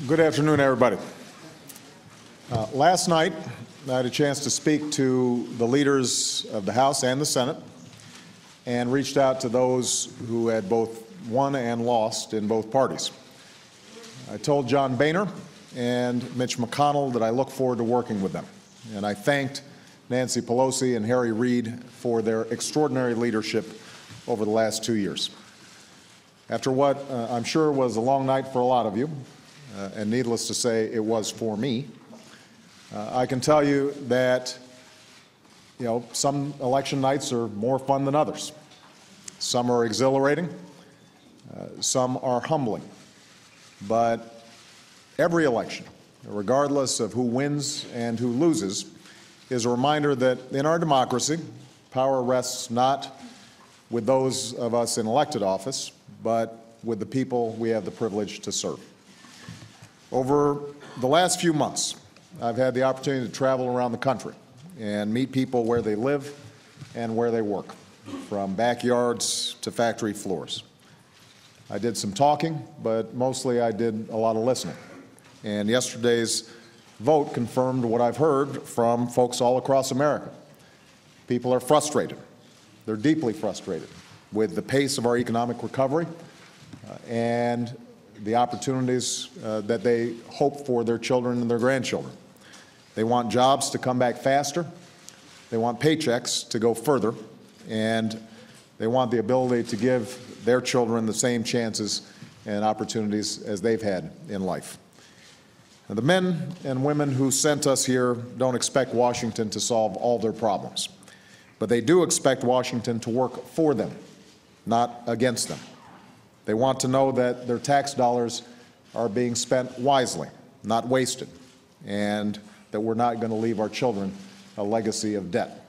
Good afternoon, everybody. Last night, I had a chance to speak to the leaders of the House and the Senate and reached out to those who had both won and lost in both parties. I told John Boehner and Mitch McConnell that I look forward to working with them, and I thanked Nancy Pelosi and Harry Reid for their extraordinary leadership over the last 2 years. After what I'm sure was a long night for a lot of you, and needless to say, it was for me, I can tell you that, some election nights are more fun than others. Some are exhilarating, some are humbling. But every election, regardless of who wins and who loses, is a reminder that in our democracy, power rests not with those of us in elected office, but with the people we have the privilege to serve. Over the last few months, I've had the opportunity to travel around the country and meet people where they live and where they work, from backyards to factory floors. I did some talking, but mostly I did a lot of listening. And yesterday's vote confirmed what I've heard from folks all across America. People are frustrated. They're deeply frustrated with the pace of our economic recovery and the opportunities that they hope for their children and their grandchildren. They want jobs to come back faster. They want paychecks to go further. And they want the ability to give their children the same chances and opportunities as they've had in life. Now, the men and women who sent us here don't expect Washington to solve all their problems, but they do expect Washington to work for them, not against them. They want to know that their tax dollars are being spent wisely, not wasted, and that we're not going to leave our children a legacy of debt.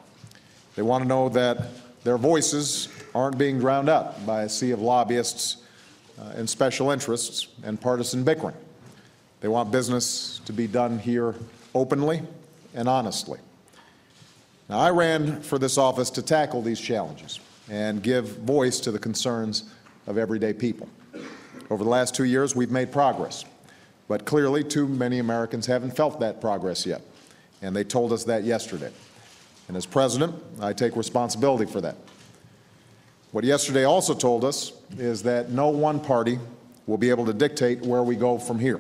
They want to know that their voices aren't being drowned out by a sea of lobbyists and special interests and partisan bickering. They want business to be done here openly and honestly. Now, I ran for this office to tackle these challenges and give voice to the concerns of everyday people. Over the last 2 years, we've made progress, but clearly too many Americans haven't felt that progress yet, and they told us that yesterday. And as president, I take responsibility for that. What yesterday also told us is that no one party will be able to dictate where we go from here,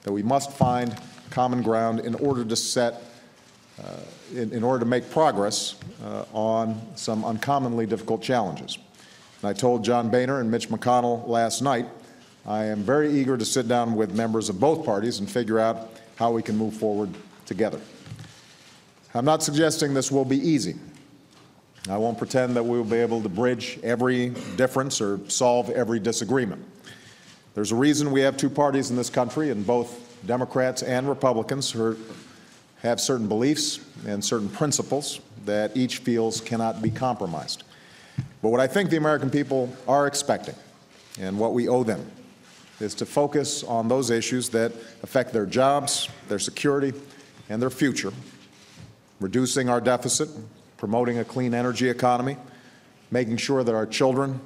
that we must find common ground in order to in order to make progress on some uncommonly difficult challenges. And I told John Boehner and Mitch McConnell last night, I am very eager to sit down with members of both parties and figure out how we can move forward together. I'm not suggesting this will be easy. I won't pretend that we will be able to bridge every difference or solve every disagreement. There's a reason we have two parties in this country, and both Democrats and Republicans have certain beliefs and certain principles that each feels cannot be compromised. But what I think the American people are expecting, and what we owe them, is to focus on those issues that affect their jobs, their security, and their future, reducing our deficit, promoting a clean energy economy, making sure that our children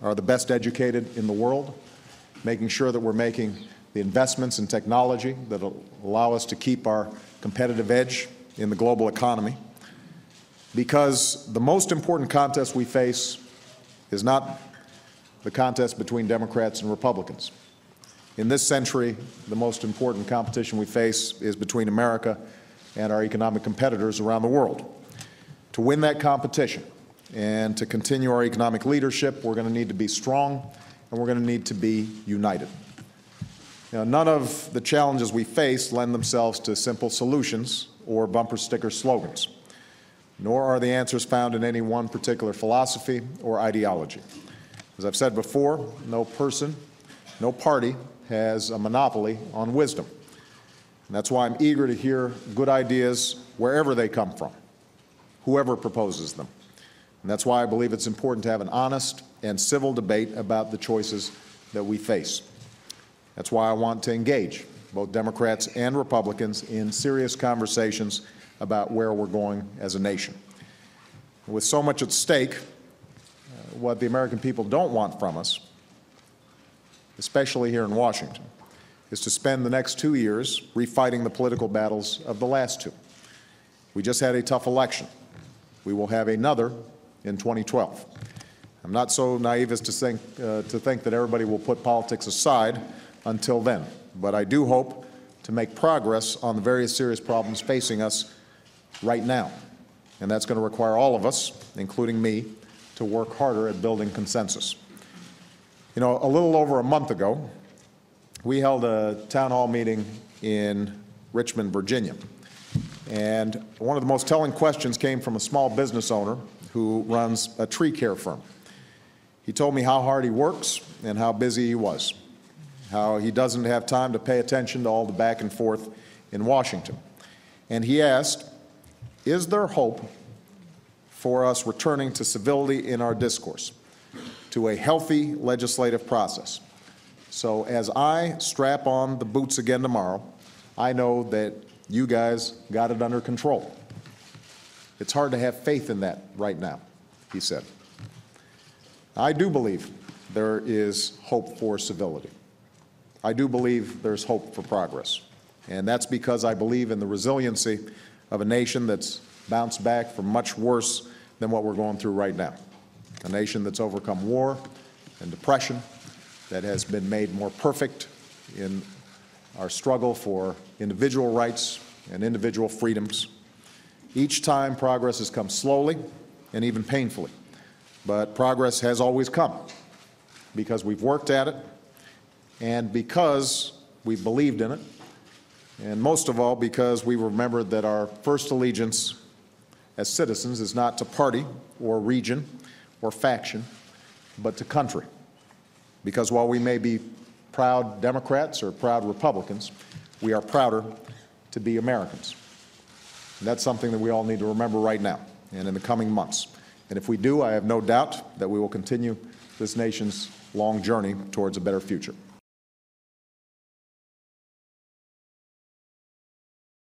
are the best educated in the world, making sure that we're making the investments in technology that will allow us to keep our competitive edge in the global economy. Because the most important contest we face is not the contest between Democrats and Republicans. In this century, the most important competition we face is between America and our economic competitors around the world. To win that competition and to continue our economic leadership, we're going to need to be strong and we're going to need to be united. None of the challenges we face lend themselves to simple solutions or bumper sticker slogans, nor are the answers found in any one particular philosophy or ideology. As I've said before, no person, no party has a monopoly on wisdom. And that's why I'm eager to hear good ideas wherever they come from, whoever proposes them. And that's why I believe it's important to have an honest and civil debate about the choices that we face. That's why I want to engage both Democrats and Republicans in serious conversations about where we're going as a nation. With so much at stake, what the American people don't want from us, especially here in Washington, is to spend the next 2 years refighting the political battles of the last 2. We just had a tough election. We will have another in 2012. I'm not so naive as to think that everybody will put politics aside until then, but I do hope to make progress on the various serious problems facing us right now. And that's going to require all of us, including me, to work harder at building consensus. You know, a little over a month ago, we held a town hall meeting in Richmond, Virginia. And one of the most telling questions came from a small business owner who runs a tree care firm. He told me how hard he works and how busy he was, how he doesn't have time to pay attention to all the back and forth in Washington. And he asked, is there hope for us returning to civility in our discourse, to a healthy legislative process? So as I strap on the boots again tomorrow, I know that you guys got it under control. It's hard to have faith in that right now, he said. I do believe there is hope for civility. I do believe there's hope for progress. And that's because I believe in the resiliency of a nation that's bounced back from much worse than what we're going through right now. A nation that's overcome war and depression, that has been made more perfect in our struggle for individual rights and individual freedoms. Each time progress has come slowly and even painfully, but progress has always come because we've worked at it and because we've believed in it, and most of all because we remembered that our first allegiance as citizens is not to party or region or faction, but to country. Because while we may be proud Democrats or proud Republicans, we are prouder to be Americans. And that's something that we all need to remember right now and in the coming months. And if we do, I have no doubt that we will continue this nation's long journey towards a better future.